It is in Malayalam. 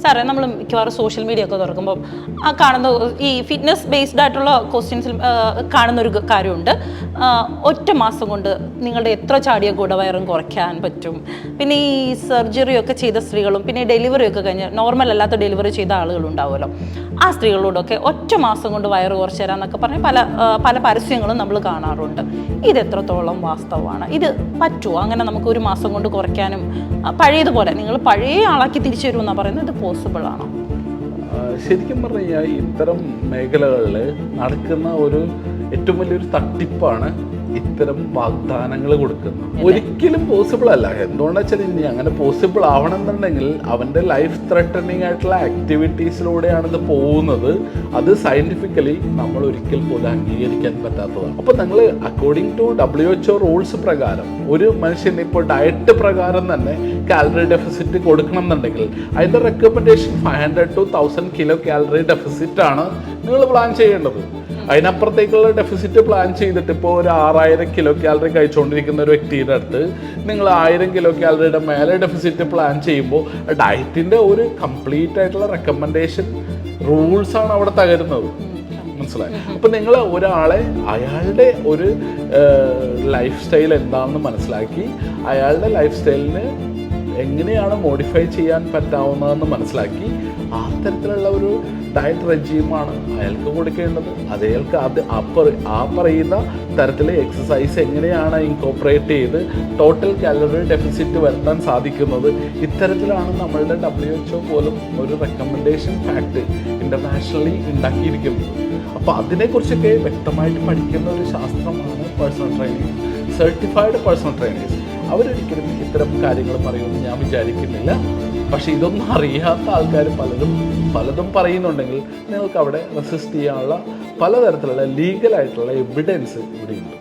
സാറേ നമ്മൾ മിക്കവാറും സോഷ്യൽ മീഡിയ ഒക്കെ തുറക്കുമ്പോൾ ആ കാണുന്ന ഈ ഫിറ്റ്നസ് ബേസ്ഡ് ആയിട്ടുള്ള ക്വസ്റ്റ്യൻസിൽ കാണുന്നൊരു കാര്യമുണ്ട്, ഒറ്റ മാസം കൊണ്ട് നിങ്ങളുടെ എത്ര ചാടിയ ഗുഡവയറും കുറയ്ക്കാൻ പറ്റും. പിന്നെ ഈ സർജറി ഒക്കെ ചെയ്ത സ്ത്രീകളും പിന്നെ ഡെലിവറി ഒക്കെ കഴിഞ്ഞ് നോർമൽ അല്ലാത്ത ഡെലിവറി ചെയ്ത ആളുകളുണ്ടാവുമല്ലോ, ആ സ്ത്രീകളോടൊക്കെ ഒറ്റ മാസം കൊണ്ട് വയറ് കുറച്ച് തരാമെന്നൊക്കെ പറഞ്ഞ് പല പരസ്യങ്ങളും നമ്മൾ കാണാറുണ്ട്. ഇത് എത്രത്തോളം വാസ്തവമാണ്? ഇത് പറ്റുമോ അങ്ങനെ നമുക്ക് ഒരു മാസം കൊണ്ട് കുറയ്ക്കാനും പഴയതുപോലെ നിങ്ങൾ പഴയ ആളാക്കി തിരിച്ചു വരുമെന്നാണ് പറയുന്നത്, ഇത് പോസിബിൾ ആണോ? ശരിക്കും പറഞ്ഞു കഴിഞ്ഞാൽ ഇത്തരം മേഖലകളിൽ നടക്കുന്ന ഒരു ഏറ്റവും വലിയൊരു തട്ടിപ്പാണ് ഇത്തരം വാഗ്ദാനങ്ങൾ കൊടുക്കുന്നത്. ഒരിക്കലും പോസിബിൾ അല്ല. എന്തുകൊണ്ടാ വെച്ചാൽ ഇനി അങ്ങനെ പോസിബിൾ ആവണമെന്നുണ്ടെങ്കിൽ അവൻ്റെ ലൈഫ് ത്രെട്ടനിങ് ആയിട്ടുള്ള ആക്ടിവിറ്റീസിലൂടെയാണ് ഇത് പോകുന്നത്. അത് സയന്റിഫിക്കലി നമ്മൾ ഒരിക്കൽ പോലും അംഗീകരിക്കാൻ പറ്റാത്തതാണ്. അപ്പോൾ നിങ്ങൾ അക്കോർഡിംഗ് ടു WHO റൂൾസ് പ്രകാരം ഒരു മനുഷ്യന് ഇപ്പോൾ ഡയറ്റ് പ്രകാരം തന്നെ കാലറി ഡെഫിസിറ്റ് കൊടുക്കണം എന്നുണ്ടെങ്കിൽ അതിൻ്റെ recommendation 500 to 1000 kilo calorie deficit ആണ് നിങ്ങൾ പ്ലാൻ ചെയ്യേണ്ടത്. അതിനപ്പുറത്തേക്കുള്ള ഡെഫിസിറ്റ് പ്ലാൻ ചെയ്തിട്ട് ഇപ്പോൾ ഒരു 6000 കിലോ കാലറി കഴിച്ചുകൊണ്ടിരിക്കുന്ന ഒരു വ്യക്തിയുടെ അടുത്ത് നിങ്ങൾ 1000 കിലോ കാലറിയുടെ മേലെ ഡെഫിസിറ്റ് പ്ലാൻ ചെയ്യുമ്പോൾ ഡയറ്റിൻ്റെ ഒരു കംപ്ലീറ്റ് ആയിട്ടുള്ള റെക്കമെൻഡേഷൻ റൂൾസാണ് അവിടെ തകരുന്നത്. മനസ്സിലായി? അപ്പം നിങ്ങൾ ഒരാളെ അയാളുടെ ഒരു ലൈഫ് സ്റ്റൈൽ എന്താണെന്ന് മനസ്സിലാക്കി അയാളുടെ ലൈഫ് സ്റ്റൈലിന് എങ്ങനെയാണ് മോഡിഫൈ ചെയ്യാൻ പറ്റാവുന്നതെന്ന് മനസ്സിലാക്കി ആ തരത്തിലുള്ള ഒരു ഡയറ്റ് റെജീമാണ് അയാൾക്ക് കൊടുക്കേണ്ടത്. അയാൾക്ക് ആ പറയുന്ന തരത്തിൽ എക്സസൈസ് എങ്ങനെയാണ് ഇൻകോപ്പറേറ്റ് ചെയ്ത് ടോട്ടൽ കാലറി ഡെഫിസിറ്റ് വരുത്താൻ സാധിക്കുന്നത്. ഇത്തരത്തിലാണ് നമ്മളുടെ WHO പോലും ഒരു റെക്കമെൻഡേഷൻ ഫാക്ട് ഇൻ്റർനാഷണലി ഉണ്ടാക്കിയിരിക്കുന്നത്. അപ്പോൾ അതിനെക്കുറിച്ചൊക്കെ വ്യക്തമായിട്ട് പഠിക്കുന്ന ഒരു ശാസ്ത്രമാണ് personal training. Certified personal trainers അവരൊരിക്കലും ഇത്തരം കാര്യങ്ങൾ പറയുമെന്ന് ഞാൻ വിചാരിക്കുന്നില്ല. പക്ഷെ ഇതൊന്നും അറിയാത്ത ആൾക്കാർ പലതും പറയുന്നുണ്ടെങ്കിൽ നിങ്ങൾക്ക് അവിടെ റെസിസ്റ്റ് ചെയ്യാനുള്ള പലതരത്തിലുള്ള ലീഗലായിട്ടുള്ള എവിഡൻസ് ഇവിടെയുണ്ട്.